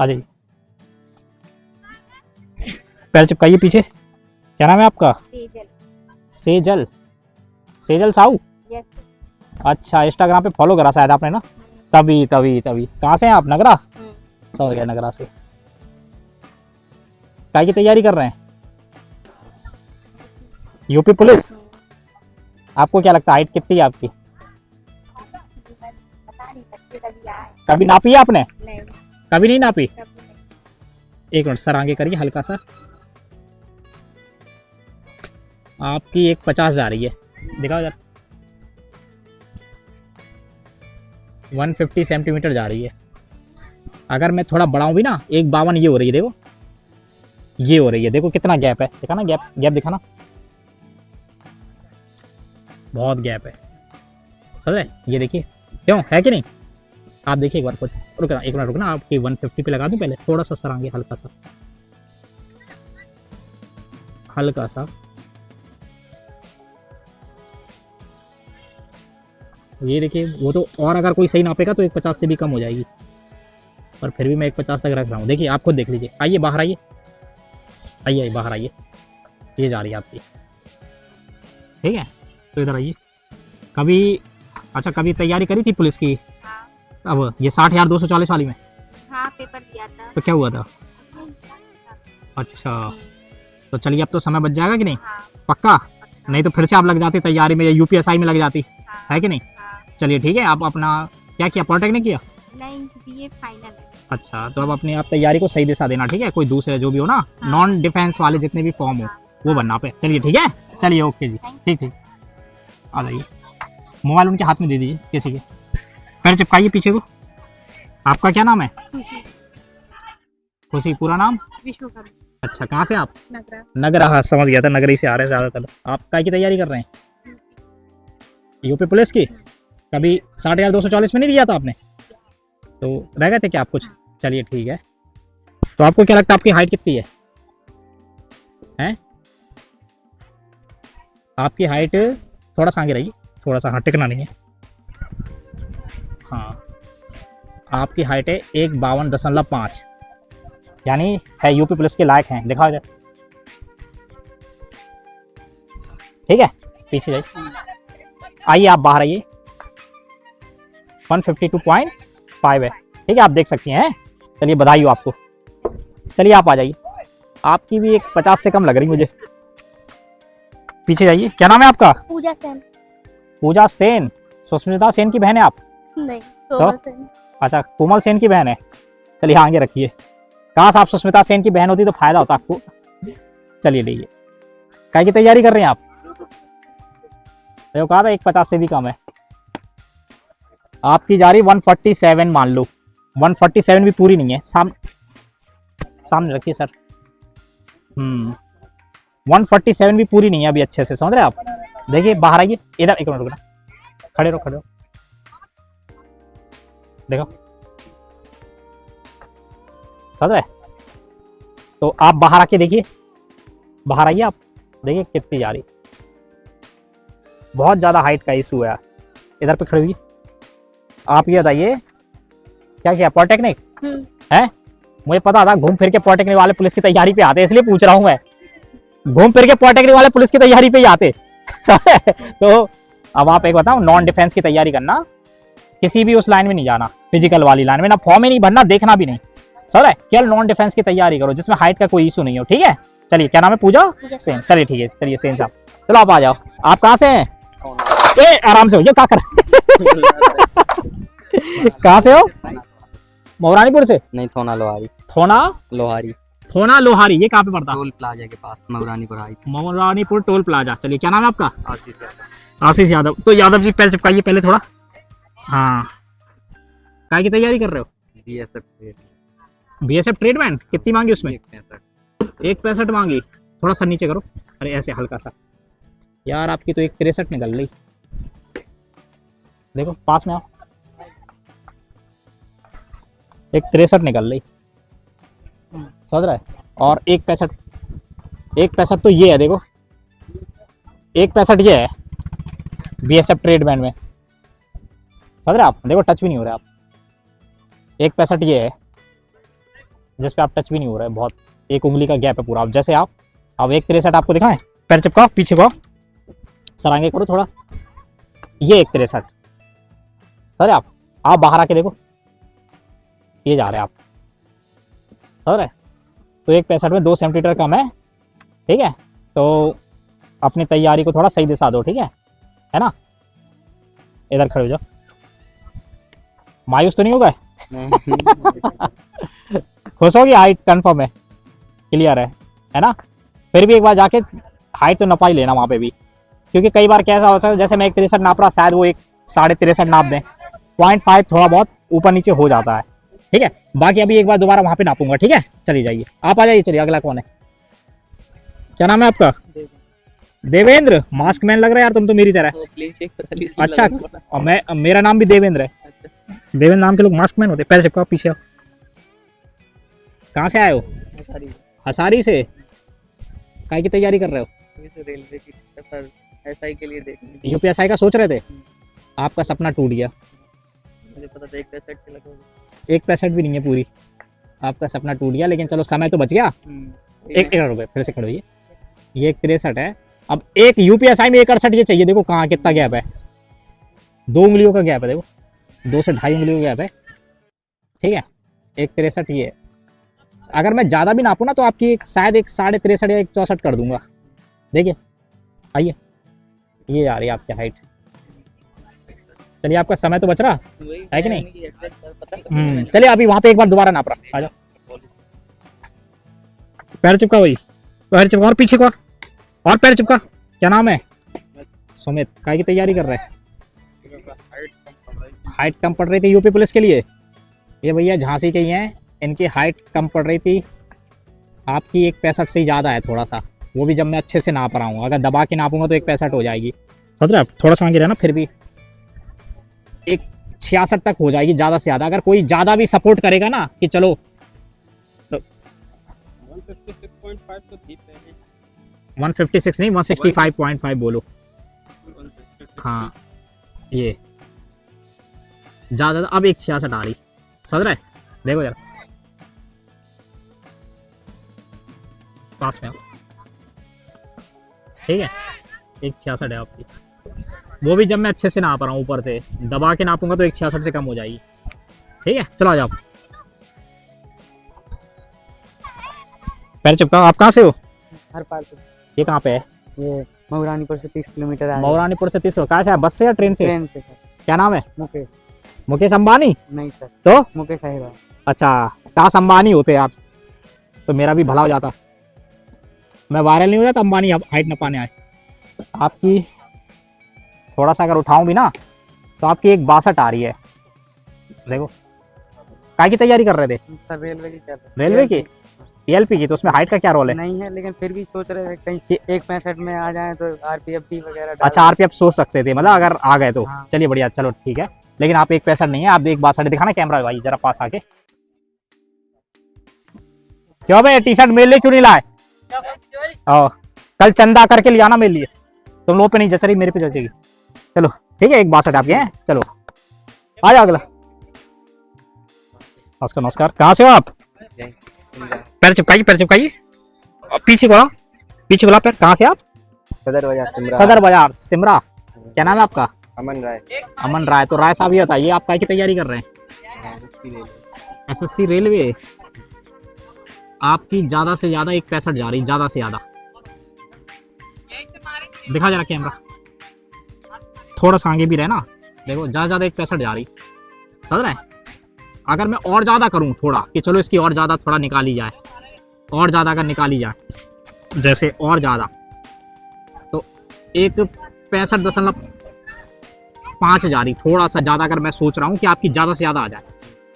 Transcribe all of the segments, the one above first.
आ जाइए, पैर चिपकाइए पीछे। क्या नाम है आपका? सेजल। सेजल, सेजल साहू। यस। अच्छा, इंस्टाग्राम पे फॉलो करा शायद आपने ना, तभी तभी तभी। कहाँ से हैं आप? नगरा? समझ गया, नगरा से। काय की तैयारी कर रहे हैं? UP police. आपको क्या लगता है हाइट कितनी है आपकी? पता नहीं सकते, कभी आए कभी नापी है आपने? नहीं, कभी नहीं नापी? कभी नहीं। एक मिनट सर, आगे करिए हल्का सा। आपकी 150 जा रही है, दिखाओ यार। 150 सेंटीमीटर जा रही है। अगर मैं थोड़ा बढ़ाऊं भी ना, 152 ये हो रही है, देखो ये हो रही है, देखो कितना गैप है, दिखा ना गैप, गैप दिखा ना, बहुत गैप है, समझे? ये देखिए, क्यों है कि नहीं? आप देखिए एक बार खुद, रुकना एक मिनट, रुकना, आपकी 150 पे लगा दूं पहले, थोड़ा सा सरांगे, हल्का सा, हल्का सा। ये देखिए, वो तो, और अगर कोई सही नापेगा तो 150 से भी कम हो जाएगी, पर फिर भी मैं 150 तक रख रहा हूँ। देखिए आप खुद देख लीजिए। आइए बाहर आइए, आइए बाहर आइए, ये जा रही है आपकी, ठीक है? तो इधर आइए। कभी, अच्छा कभी तैयारी करी थी पुलिस की? हाँ। अब ये 60,240 वाली में? हाँ, पेपर दिया था। तो क्या हुआ था? अच्छा, तो चलिए अब तो समय बच जाएगा कि नहीं? हाँ। पक्का? नहीं तो फिर से आप लग जाती तैयारी में, या यूपीएसआई में लग जाती, हाँ। है कि नहीं? हाँ। चलिए ठीक है, आप अपना क्या किया, पॉलिटेक्निक किया? नहीं, बीए फाइनल है। अच्छा, तो अब अपनी आप तैयारी को सही दिशा देना, ठीक है? कोई दूसरे जो भी हो ना, हाँ। नॉन डिफेंस वाले जितने भी फॉर्म हो, वो बनना पे। चलिए ठीक है, चलिए ओके जी, ठीक ठीक, आ जाइए। मोबाइल उनके हाथ में दे दीजिए किसी के, पैर चिपकाइए पीछे को। आपका क्या नाम है? खुशी, पूरा नाम? विश्वकर्मा। अच्छा, कहाँ से आप? नगरा। नगरा, हाँ समझ गया था, नगरी से आ रहे हैं ज़्यादातर। आप काय की तैयारी कर रहे हैं? यूपी पुलिस की? कभी 60,240 में नहीं दिया था आपने? तो रह गए थे क्या आप कुछ? चलिए ठीक है। तो आपको क्या लगता है आपकी हाइट कितनी है? हैं? आपकी हाइट, थोड़ा सा आगे रहिए, थोड़ा सा, हाँ टिकना नहीं है। हाँ, आपकी हाइट है 152.5, यानी है यूपी पुलिस के लायक हैं। दिखाओ इधर, ठीक है? पीछे जाइए, आइए आप बाहर आइए। 152.5 है, ठीक है? आप देख सकती हैं। चलिए बधाई हो आपको। चलिए आप आ जाइए, आपकी भी 150 से कम लग रही मुझे। पीछे जाइए। क्या नाम है आपका? पूजा सेन। पूजा सेन, सुष्मिता सेन की बहन है आप? नहीं, कोमल सेन। अच्छा, कोमल सेन की बहन है। चलिए आगे रखिए। काश आप सुष्मिता सेन की बहन होती तो फायदा होता आपको। चलिए लीजिए। काय की तैयारी कर रहे हैं आप? देखो कहा था 150 से भी कम है। आपकी जा रही 147 मान लो, 147 भी पूरी नहीं है। सामने रखिए सर। 147 भी पूरी नहीं है अभी, अच्छे से समझ रहे हैं आप? देखिए बाहर आइए, इधर एक मिनट रुकना, खड़े रहो खड़े रहो, देखो समझ रहे? तो आप बाहर आके देखिए, बाहर आइए आप, देखिए कितनी जा रही। बहुत ज्यादा हाइट का इशू है। इधर पे खड़े हुई। आप ये बताइए क्या किया, पॉलिटेक्निक है? मुझे पता था घूम फिर के पॉलिटेक्निक वाले पुलिस की तैयारी पे आते, इसलिए पूछ रहा हूं मैं। घूम फिर के पॉलिटेक्निक वाले पुलिस की तैयारी पे ही आते। तो अब आप एक बताओ, नॉन डिफेंस की तैयारी करना, किसी भी उस लाइन में नहीं जाना, फिजिकल वाली लाइन में ना, फॉर्म ही नहीं भरना, देखना भी नहीं, समझ रहे? केवल नॉन डिफेंस की तैयारी करो जिसमें हाइट का कोई इशू नहीं हो, ठीक है? चलिए क्या नाम है? पूजा सेन। चलिए ठीक है, चलिए सेन साहब, चलो आप आ जाओ। आप कहाँ से हैं? ए आराम से हो, ये क्या कर कहाँ से हो? मऊरानीपुर से? नहीं, थोना लोहारी। थोना लोहारी, थोना लोहारी, ये कहाँ पे पड़ता? टोल प्लाजा के पास, मऊरानीपुर हाई। Mauranipur toll plaza. चलिए क्या नाम है आपका? आशीष यादव। आशीष यादव। तो यादव जी पैर चिपकाइए पहले थोड़ा। हाँ, काय की तैयारी कर रहे हो? BSF trade. बीएसएफ ट्रेडमैन, कितनी मांगी उसमें? 165। 165 मांगी। थोड़ा सा नीचे करो, अरे ऐसे हल्का सा। यार आपकी तो 163 निकल रही, देखो पास में आओ, 163 निकल रही, समझ रहा है? और 165 तो ये है, देखो 165 ये है बीएसएफ ट्रेडमैन में, समझ रहे आप? देखो टच भी नहीं हो रहे आप। 165 ये है, जिस पे आप टच भी नहीं हो रहा है, बहुत एक उंगली का गैप है पूरा। अब जैसे आप अब एक 63 आपको दिखाएं, पैर चिपकाओ, पीछे को सर आगे करो थोड़ा, ये एक 63 सर। आप बाहर आके देखो, ये जा रहे हैं आप सर है। तो एक 65 में 2 सेंटीमीटर कम है, ठीक है। तो अपनी तैयारी को थोड़ा सही दिशा दो, ठीक है ना। इधर खड़े हो जाओ, मायूस तो नहीं होगा? खुश होगी? हाइट कंफर्म है, क्लियर है ना। फिर भी एक बार जाके हाइट तो नपा ही लेना वहां पे भी, क्योंकि कई बार कैसा होता है, जैसे मैं एक 63 नाप रहा, शायद वो एक 63.5 नाप दें, 0.5 थोड़ा बहुत ऊपर नीचे हो जाता है, ठीक है। बाकी अभी एक बार दोबारा वहां पे नापूंगा, ठीक है। चलिए जाइए, आप आ जाइए। चलिए अगला कौन है, क्या नाम है आपका? देवेंद्र। मास्क मैन लग रहा है यार तुम तो मेरी तरह। अच्छा, और मेरा नाम भी देवेंद्र है। देवेंद्र नाम के लोग मास्क मैन होते। पैर चिपकाओ, पीछे आओ। कहाँ से आए हो? हसारी से। काय की तैयारी कर रहे हो? रेलवे की सफर एसआई के लिए देखने। यूपीएसआई का सोच रहे थे? आपका सपना टूट गया। मुझे पता था 1.65 के लगभग। 1.65 भी नहीं है पूरी, आपका सपना टूट गया। लेकिन चलो समय तो बच गया। एक रुपये फिर से खड़े होइए। ये एक 63 है। अब एक यूपीएसआई में 1.68 ये चाहिए। देखो कहाँ कितना गैप है, 2 उंगलियों का गैप है। देखो 2 से 2.5 उंगलियों का गैप है, ठीक है। एक 63 ये है। अगर मैं ज़्यादा भी नापूँ ना तो आपकी शायद एक 63.5 या 64 कर दूंगा। देखिए आइए, ये आ रही है आपकी हाइट। चलिए आपका समय तो बच रहा है कि नहीं? चलिए अभी वहां पे एक बार दोबारा नाप रहा। आ जाओ, पैर चिपका, वही पैर चिपका और पीछे को और पैर चिपका। क्या नाम है? सुमित। काय की तैयारी कर रहे हैं? हाइट कम पड़ रही थी यूपी पुलिस के लिए। ये भैया झांसी के ही हैं, इनकी हाइट कम पड़ रही थी। आपकी 1.65 से ही ज़्यादा है थोड़ा सा, वो भी जब मैं अच्छे से नाप रहा हूँ। अगर दबा के नापूंगा तो 1.65 हो जाएगी। समझ रहे आप? थोड़ा सा आगे रहना, फिर भी 1.66 तक हो जाएगी ज़्यादा से ज़्यादा। अगर कोई ज़्यादा भी सपोर्ट करेगा ना कि चलो तो 156 नहीं 165.5 बोलो। हाँ ये ज़्यादा। अब 1.66 आ रही, समझ रहे? देखो यार पास में, ठीक है। 1.66 है आपकी, वो भी जब मैं अच्छे से नाप रहा हूँ। ऊपर से दबा के नापूंगा तो 1.66 से कम हो जाएगी, ठीक है। चलो आ जाओ, पैर चिपकाओ। आप कहाँ से हो? हर पार से। ये कहाँ पे है? ये मऊरानीपुर से 30 किलोमीटर है। मऊरानीपुर से 30 किलो। कहाँ से है? बस से या ट्रेन से? ट्रेन से सर। क्या नाम है? मुकेश। मुकेश अंबानी? नहीं सर, तो मुकेश साहिबा। अच्छा, काश अंबानी होते यार तो मेरा भी भला हो जाता, मैं वायरल नहीं हो जाता। अंबानी हाइट न पाने आए। आपकी थोड़ा सा अगर उठाऊं भी ना तो आपकी 1.62 आ रही है। देखो काय की तैयारी कर रहे थे? सर रेलवे की क्या? रेलवे की, एलपी की। तो उसमें हाइट का क्या रोल है? नहीं है, लेकिन फिर भी सोच रहे हैं कहीं 1.65 में आ जाए तो आरपीएफ वगैरह। अच्छा आरपीएफ सोच सकते थे, मतलब अगर आ गए तो। हाँ। चलिए बढ़िया, चलो ठीक है। लेकिन आप 1.65 नहीं है, आप 1.62 दिखाना कैमरा भाई जरा पास आके। क्यों भाई टी शर्ट मेरे लिए क्यों नहीं लाए? कल चंदा करके ले आना मेरे लिए। तुम लोग पे नहीं जच रही, मेरे पे जचेगी। चलो ठीक है, 1.62 आपके हैं। चलो आ जाओ अगला। नमस्कार नमस्कार। कहाँ से हो आप? पैर चिपकाइए, पैर चिपकाइए। पीछे को, पीछे को पैर। कहाँ से आप? सदर बाजार सिमरा। सदर बाजार सिमरा। क्या नाम है आपका? अमन राय। अमन राय। तो राय साहब ये बताइए, आप काय की तैयारी कर रहे हैं? SSC railway. आपकी ज्यादा से ज्यादा 1.65 जा रही, ज्यादा से ज्यादा। दिखा जरा कैमरा, थोड़ा सा आगे भी रहना। देखो ज्यादा ज्यादा 1.65 जा रही, समझ रहे हैं? अगर मैं और ज्यादा करूं थोड़ा कि चलो इसकी और ज्यादा थोड़ा निकाली जाए, और ज्यादा अगर निकाली जाए, जैसे और ज्यादा, तो 1.65 जा रही। थोड़ा सा ज्यादा अगर मैं सोच रहा हूँ कि आपकी ज्यादा से ज्यादा आ जाए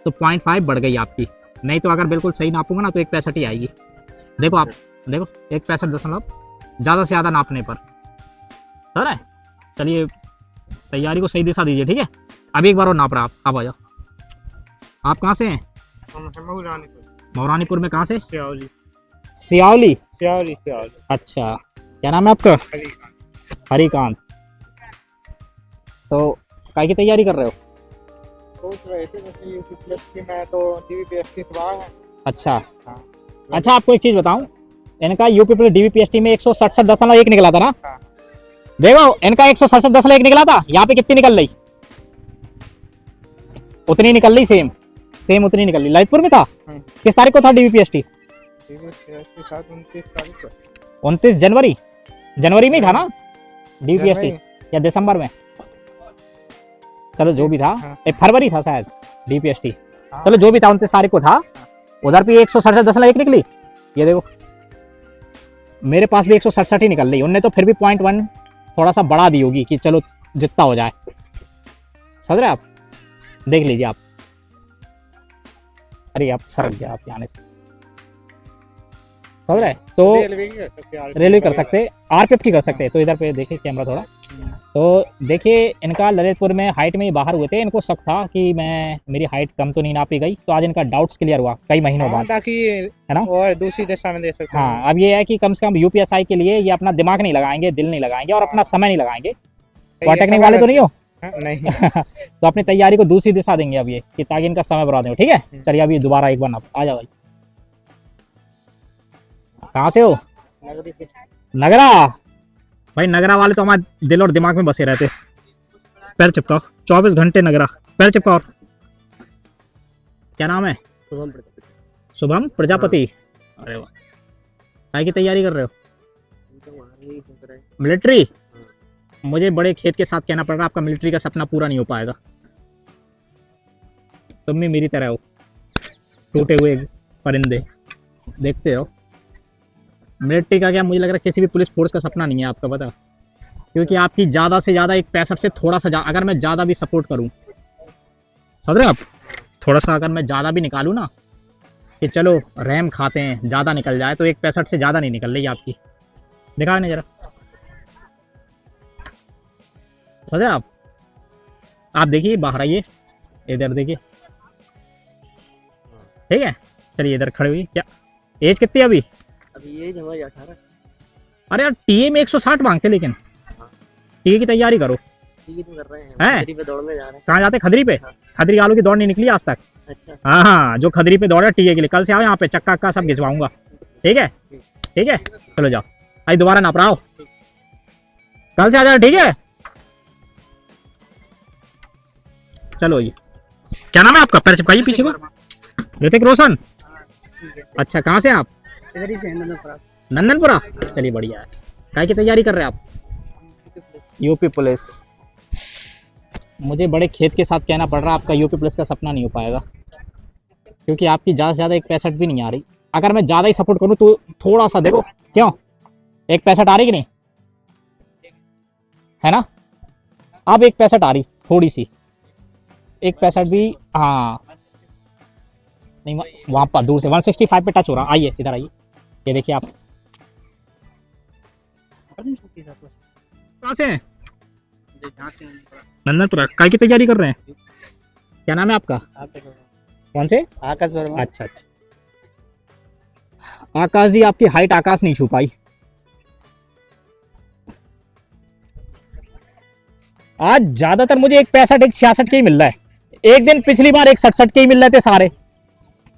तो 0.5 बढ़ गई आपकी। नहीं तो अगर बिल्कुल सही नापूंगा ना तो 1.65 ही आएगी। देखो आप, देखो 1.65 ज्यादा से ज्यादा नापने पर, समझ रहे? चलिए तैयारी को सही दिशा दीजिए, ठीक है। अभी एक बार और नाप रहा आप आ जाओ। आप कहाँ से हैं? मऊरानीपुर में कहाँ से? सियावली। सियावली? सियावली सियावली। अच्छा, क्या नाम है आपका? हरिकांत। तो काय की तैयारी कर रहे हो? सोच रहे थे जैसे यूपी प्लस की, मैं तो डीवीपीएससी सवाल है। अच्छा हाँ। अच्छा, आपको एक चीज बताऊं, इनका यूपी पुलिस डीवीपीएसटी में 167.1 निकला था ना। हाँ। देखो इनका 167.1 निकला था, यहाँ पे कितनी निकल रही? उतनी निकल रही, सेम सेम उतनी निकल रही। ललितपुर में था, किस तारीख को था डीवीपीएसटी? 29 जनवरी, जनवरी में ही था ना डीवीपीएसटी, या दिसंबर में? चलो जो भी था, फरवरी था शायद डीपीएसटी। चलो जो भी था, 29 तारीख को था। उधर भी 167.1 निकली। ये देखो मेरे पास भी 167 ही निकल रही। उनने तो फिर भी 0.1 थोड़ा सा बढ़ा दी होगी कि चलो जितना हो जाए। समझ रहे आप? देख लीजिए आप। अरे आप सरक गया आप आने से। समझ रहे? तो रेलवे कर सकते, आरपीएफ की कर सकते। तो इधर पे देखिए कैमरा थोड़ा, तो देखिए इनका ललितपुर में हाइट में ही बाहर हुए थे। इनको शक था कि मेरी हाइट कम तो नहीं नापी गई, तो आज इनका डाउट्स क्लियर हुआ कई महीनों बाद, ताकि है ना? और दूसरी दिशा में दे सकते हैं। हाँ, अब ये है कि कम से कम यूपीएसआई के लिए ये अपना दिमाग नहीं लगाएंगे, दिल नहीं लगाएंगे और अपना समय नहीं लगाएंगे। पॉलिटेक्निक वाले तो नहीं हो? नहीं। तो अपनी तैयारी को दूसरी दिशा देंगे अब ये, कि ताकि इनका समय बर्बाद हो। ठीक है, चलिए अभी दोबारा एक बार आ जाओ भाई। कहाँ से हो? नगरा। भाई नगरा वाले तो हमारे दिल और दिमाग में बसे रहते। पैर चिपकाओ, 24 घंटे नगरा। पैर चिपकाओ। क्या नाम है? शुभम प्रजापति। अरे वाह, काय की तैयारी कर रहे हो? मिलिट्री? मुझे बड़े खेत के साथ कहना पड़ रहा है, आपका मिलिट्री का सपना पूरा नहीं हो पाएगा। तुम भी मेरी तरह हो, टूटे हुए परिंदे। देखते हो, मिलिट्री का क्या, मुझे लग रहा है किसी भी पुलिस फोर्स का सपना नहीं है आपका, पता? क्योंकि आपकी ज़्यादा से ज़्यादा एक 65 से थोड़ा सा अगर मैं ज़्यादा भी सपोर्ट करूं, समझ रहे हो आप? थोड़ा सा अगर मैं ज़्यादा भी निकालूं ना, कि चलो रैम खाते हैं, ज़्यादा निकल जाए, तो एक 65 से ज़्यादा नहीं निकल रही आपकी। दिखा नहीं जरा, समझ रहे आप देखिए बाहर आइए, इधर देखिए। ठीक है, चलिए इधर खड़े हुई। क्या एज कितनी है अभी? अभी एज हमारी 18। अरे यार टीए में 160 मांगते, लेकिन टीए की तैयारी करो। ठीक है, कर रहे हैं। हैं? खदरी पे दौड़ने जा रहे हैं। कहाँ जाते? खदरी पे? खदरी वालों की दौड़ नहीं निकली आज तक। अच्छा। हाँ, जो खदरी पे दौड़ा टीए के लिए, कल से आओ यहाँ पे, चक्का का सब घिसवाऊंगा। ठीक है, ठीक है, चलो जाओ। आई दोबारा नाप रहा हो, कल से आ जाओ। ठीक है, चलो। ये क्या नाम है आपका? पैर चिपकाइए पीछे को। ऋतिक रोशन। अच्छा, कहाँ से आप? इधर ही से नंदनपुरा। चलिए बढ़िया है। काय की तैयारी कर रहे हैं आप? UP police. मुझे बड़े खेत के साथ कहना पड़ रहा है, आपका यूपी पुलिस का सपना नहीं हो पाएगा, क्योंकि आपकी ज़्यादा से ज़्यादा एक 65 भी नहीं आ रही। अगर मैं ज़्यादा ही सपोर्ट करूँ तो थोड़ा सा देखो, क्यों एक 65 आ रही कि नहीं, है ना? अब एक 65 आ रही, थोड़ी सी एक 65 भी। हाँ नहीं, वहाँ पर दूर से 165 पे टच हो रहा। आइए इधर आइए, ये देखिए आप। कहाँ से हैं? नंदनपुरा। काय की तैयारी कर रहे हैं? क्या नाम है आपका? कौन से? आकाश वर्मा। अच्छा अच्छा, आकाश जी, आपकी हाइट आकाश नहीं छू पाई। आज ज्यादातर मुझे एक 65 एक 66 के ही मिल रहा है। एक दिन पिछली बार एक 67 के ही मिल रहे थे सारे।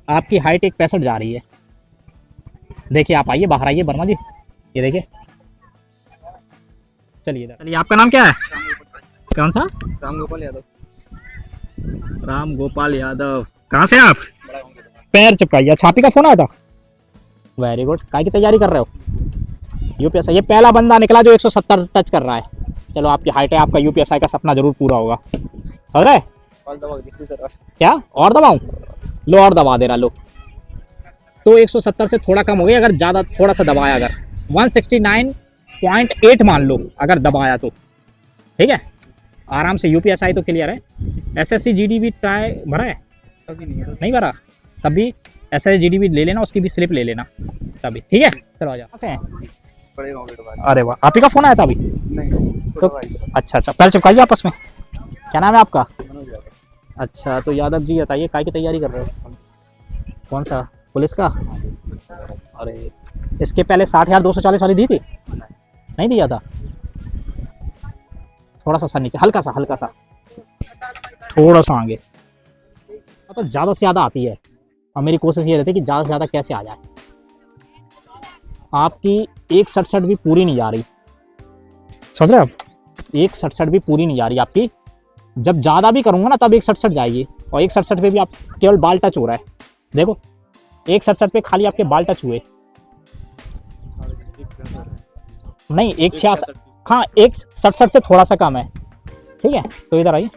आपकी हाइट एक 65 जा रही है। देखिए आप आइए, बाहर आइए वर्मा जी, ये देखिए। चलिए इधर। चलिए, आपका नाम क्या है? कौन सा? राम गोपाल यादव। राम गोपाल यादव। कहाँ से आप? पैर चिपकाइए। छापी का फोन आया था? Very good. काय की तैयारी कर रहे हो? यूपीएसआई। ये पहला बंदा निकला जो 170 टच कर रहा है। चलो, आपकी हाइट है, आपका यूपीएसआई का सपना जरूर पूरा होगा। समझ रहे? क्या और दबाऊं? लो, और दबा दे रहा, लो। तो 170 से थोड़ा कम हो गया, अगर ज्यादा थोड़ा सा दबाया, अगर 169.8 मान लो अगर दबाया तो। ठीक है, आराम से। यूपीएसआई तो क्लियर है। एसएससी जीडीबी ट्राई भरा है? नहीं भरा? तब भी एसएससी जीडीबी ले लेना, उसकी भी स्लिप ले लेना तभी। ठीक है, चलो आ जाओ। कहाँ से हैं? अरे वाह, आप ही का फोन आया था अभी? तो अच्छा अच्छा, पैर चिपकाइए आपस में। क्या नाम है आपका? अच्छा, तो यादव जी बताइए, काय की तैयारी कर रहे हो? कौन सा? पुलिस का? अरे, इसके पहले 60,240 वाली दी थी? नहीं दिया था? थोड़ा सा सर नीचे, हल्का सा थोड़ा सा आगे। तो ज़्यादा से ज़्यादा आती है। और मेरी कोशिश ये रहती है कि ज़्यादा से ज़्यादा कैसे आ जाए। आपकी 1.67 भी पूरी नहीं जा रही, समझ रहे हो आप? 1.67 भी पूरी नहीं जा रही आपकी। जब ज़्यादा भी करूँगा ना तब 1.67 जाएगी, और 1.67 पे भी आप केवल बाल टच हो रहा है। देखो 1.67 पे खाली आपके बाल टच हुए, नहीं 1.66, हाँ 1.67 से थोड़ा सा कम है। ठीक है, तो इधर आइए,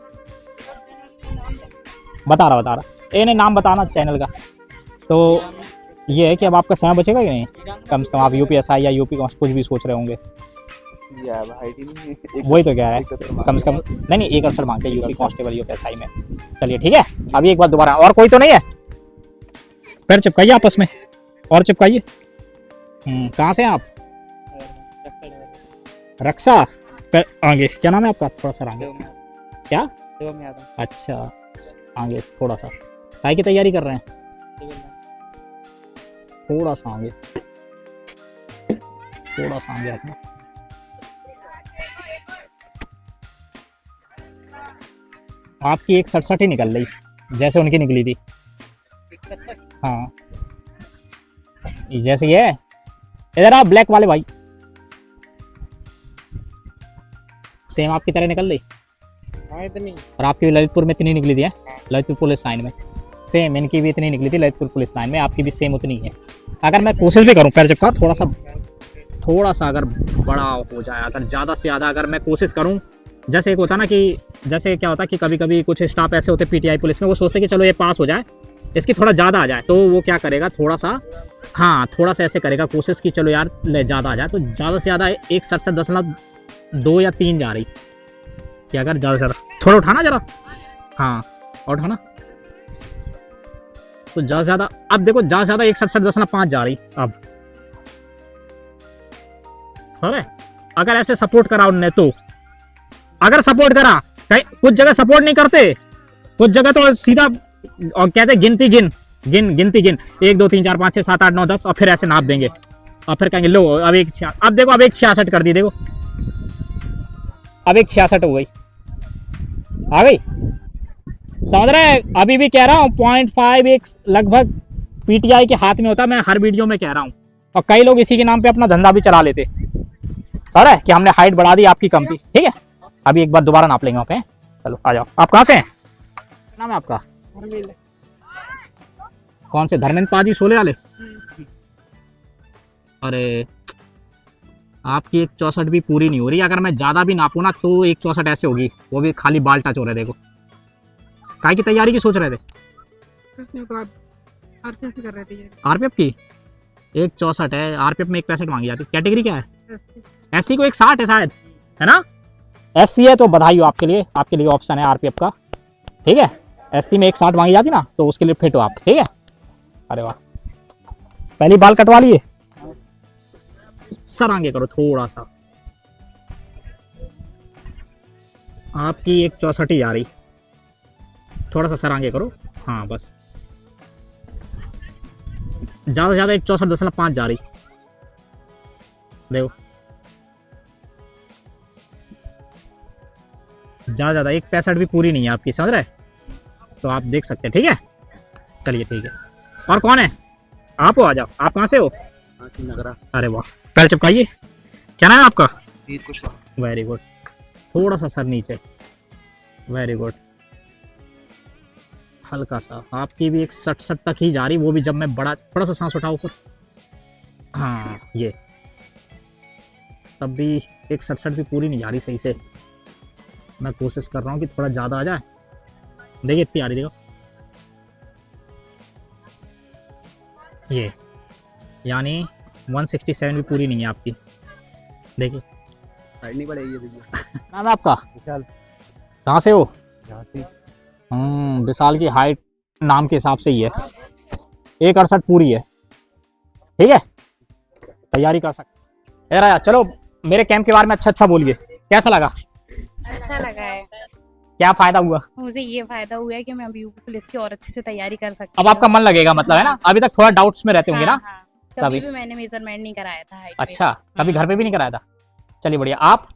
बता रहा नहीं नाम बताना चैनल का। तो ये है कि अब आपका समय बचेगा कि नहीं, कम से कम आप यूपीएसआई या यूपी कुछ भी सोच रहे होंगे। वही तो कह रहा है, कम से कम नहीं 1.68 मांगते हैं यूपी कांस्टेबल यूपीएसआई में। चलिए ठीक है, अभी एक बार दोबारा, और कोई तो नहीं है? पैर चिपकाइए आपस में और चिपकाइए। कहाँ से आप? रक्षा पैर आगे, क्या नाम है आपका? थोड़ा सा आगे, क्या? अच्छा आगे थोड़ा सा, काय की तैयारी कर रहे हैं? थोड़ा सा आगे, थोड़ा सा आगे अपना। आपकी 1.67 ही निकल रही जैसे उनकी निकली थी। हाँ जैसे ये इधर आप ब्लैक वाले भाई, सेम आपकी तरह निकल रही। इतनी और आपकी भी ललितपुर में इतनी निकली थी है, ललितपुर पुलिस लाइन में सेम इनकी भी इतनी निकली थी ललितपुर पुलिस लाइन में, आपकी भी सेम उतनी है। अगर मैं कोशिश भी करूं पैर चिपका थोड़ा सा अगर बड़ा हो जाए, अगर ज़्यादा से ज़्यादा अगर मैं कोशिश करूं, जैसे एक होता ना कि जैसे क्या होता है कि कभी कभी कुछ स्टाफ ऐसे होते पीटीआई पुलिस में, वो सोचते कि चलो ये पास हो जाए, इसकी थोड़ा ज़्यादा आ जाए, तो वो क्या करेगा थोड़ा सा, हाँ थोड़ा सा ऐसे करेगा कोशिश कि चलो यार ज़्यादा आ जाए, तो ज़्यादा से ज़्यादा 1.67 या 3 जा रही कि अगर ज़्यादा से ज़्यादा थोड़ा उठाना जरा, हाँ और उठाना, तो ज़्यादा से ज़्यादा अब देखो ज़्यादा से ज़्यादा 1.67.5 जा रही अब। अरे अगर ऐसे सपोर्ट करा उनने, तो अगर सपोर्ट करा, कुछ जगह सपोर्ट नहीं करते, कुछ जगह तो सीधा और कहते गिनती गिन 1 2 3 4 5 6 7 8 9 10 और फिर ऐसे नाप देंगे और फिर कहेंगे लो अब अब देखो अब 1.66 कर दी, देखो अब 1.66 हो गई, आ गई, समझ रहे? अभी भी कह रहा हूँ 0.5 एक लगभग पीटीआई के हाथ में होता, मैं हर वीडियो में कह रहा हूँ, और कई लोग इसी के नाम पे अपना धंधा भी चला लेते, समझ रहे कि हमने हाइट बढ़ा दी आपकी कम थी। ठीक है, अभी एक बार दोबारा नाप लेंगे। ओके चलो आ जाओ। आप कहाँ से हैं? नाम है आपका? कौन से? धर्मेंद्र पाजी सोले वाले? अरे आपकी 1.64 भी पूरी नहीं हो रही, अगर मैं ज्यादा भी नापूं ना तो 1.64 ऐसे होगी, वो भी खाली बाल टच हो रहे। देखो काय की तैयारी की सोच रहे थे? आरपीएफ की 1.64 है, आरपीएफ में 1.65 मांगी जाती। कैटेगरी क्या है? एससी को 1.60 है शायद, है ना? एससी है तो बधाई हो आपके लिए ऑप्शन है आरपीएफ का। ठीक है, एससी में 1.60 मांगी जाती ना, तो उसके लिए फिट हो आप। ठीक है, अरे वाह, पहली बाल कटवा लिए। सर आगे करो थोड़ा सा, आपकी 1.64 ही आ रही, थोड़ा सा सर आगे करो, हाँ बस, ज्यादा से ज्यादा 1.64.5 जा रही। देखो ज्यादा 1.65 भी पूरी नहीं है आपकी, समझ रहे? तो आप देख सकते हैं। ठीक है, चलिए ठीक है। और कौन है? आप हो, आ जाओ। आप कहाँ से हो? अरे वाह, पैर चिपकाइए। क्या नाम है आपका? वेरी गुड, थोड़ा सा सर नीचे, वेरी गुड, हल्का सा। आपकी भी 1.67 तक ही जा रही, वो भी जब मैं बड़ा, थोड़ा सा सांस उठाओ ऊपर, हाँ ये, तब भी 1.67 भी पूरी नहीं जा रही सही से। मैं कोशिश कर रहा हूँ कि थोड़ा ज़्यादा आ जाए। देखिए इतनी आ रही, देखो ये, यानी 167 भी पूरी नहीं है आपकी। देखिए नहीं पड़ेगी। नाम है आपका? कहाँ से हो? विशाल की हाइट नाम के हिसाब से ही है, 1.68 पूरी है। ठीक है, तैयारी कर सकते। यार चलो मेरे कैंप के बारे में अच्छा बोलिए, कैसा लगा? अच्छा लगा है। क्या फायदा हुआ? मुझे ये फायदा हुआ है कि मैं अभी पुलिस की और अच्छे से तैयारी कर सकती अब आपका मन लगेगा, मतलब है ना? अभी तक थोड़ा डाउट्स में रहते होंगे ना? कभी भी मैंने मेजरमेंट नहीं कराया था हाइट अच्छा, कभी घर पे भी नहीं कराया था? चलिए बढ़िया। आप?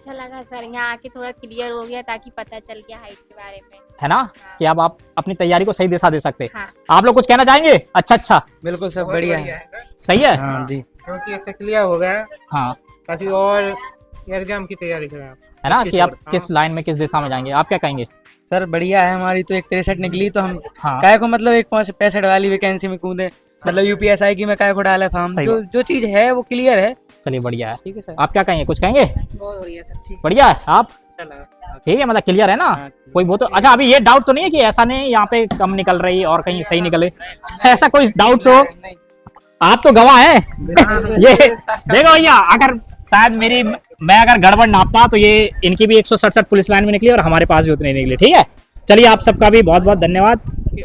अच्छा लगा सर, यहाँ आके थोड़ा क्लियर हो गया ताकि पता चल गया हाइट के बारे में। है ना कि अब आप अपनी तैयारी को सही दिशा दे सकते। हाँ। आप लोग कुछ कहना चाहेंगे? अच्छा बिल्कुल सब बढ़िया है। सही है। हाँ जी, क्योंकि इससे क्लियर हो गया हाँ ताकि और एग्जाम की तैयारी करें आप। है ना इसकी कि आप छोड़, किस लाइन में किस दिशा में जाएंगे। आप क्या कहेंगे? सर बढ़िया है। हमारी तो एक 63 निकली तो हम हाँ काय को मतलब एक 65 वाली वैकेंसी में कूदे, मतलब यूपीएसआई की में काय को डाला फॉर्म। सही जो चीज है वो क्लियर है। चलिए बढ़िया है। ठीक है सर। आप क्या कहेंगे? कुछ कहेंगे? बहुत बढ़िया सर। ठीक बढ़िया है। आप ठीक है, मतलब क्लियर है ना? कोई वो तो अच्छा, अभी ये डाउट तो नहीं है कि ऐसा नहीं यहाँ पे कम निकल रही और कहीं सही निकले, ऐसा कोई डाउट हो? आप तो गवाह है। ये देखो भैया, अगर शायद मैं अगर गड़बड़ नापता तो ये इनकी भी 167 पुलिस लाइन में निकली और हमारे पास भी उतनी निकली। ठीक है, चलिए आप सबका भी बहुत बहुत धन्यवाद।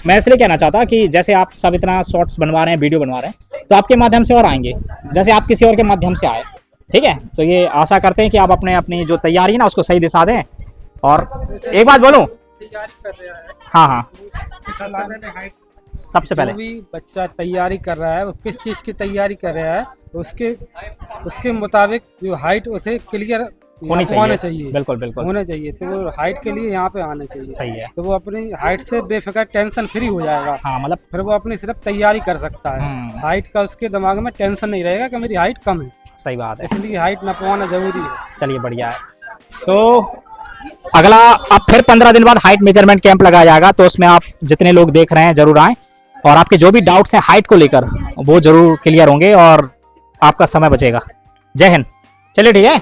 मैं इसलिए कहना चाहता कि जैसे आप सब इतना शॉर्ट्स बनवा रहे हैं, वीडियो बनवा रहे हैं, तो आपके माध्यम से और आएंगे, जैसे आप किसी और के माध्यम से आए। ठीक है, तो ये आशा करते हैं कि आप अपनी जो तैयारी है ना उसको सही दिशा दें। और एक बात बोलूं, हाँ सबसे पहले जो भी बच्चा तैयारी कर रहा है वो किस चीज की तैयारी कर रहा है, उसके मुताबिक जो हाइट उसे क्लियर होनी आना चाहिए। बिल्कुल बिल्कुल होना चाहिए। तो वो हाइट के लिए यहाँ पे आना चाहिए। सही है। तो वो अपनी हाइट से बेफिक्र टेंशन फ्री हो जाएगा। हाँ मतलब फिर वो अपनी सिर्फ तैयारी कर सकता है। हाइट का उसके दिमाग में टेंशन नहीं रहेगा कि मेरी हाइट कम है। सही बात है, इसलिए हाइट नपवाना जरूरी है। चलिए बढ़िया है। तो अगला अब फिर 15 दिन बाद हाइट मेजरमेंट कैंप लगाया जाएगा, तो उसमें आप जितने लोग देख रहे हैं जरूर आएं और आपके जो भी डाउट्स हैं हाइट को लेकर वो जरूर क्लियर होंगे और आपका समय बचेगा। जय हिंद। चलिए ठीक है।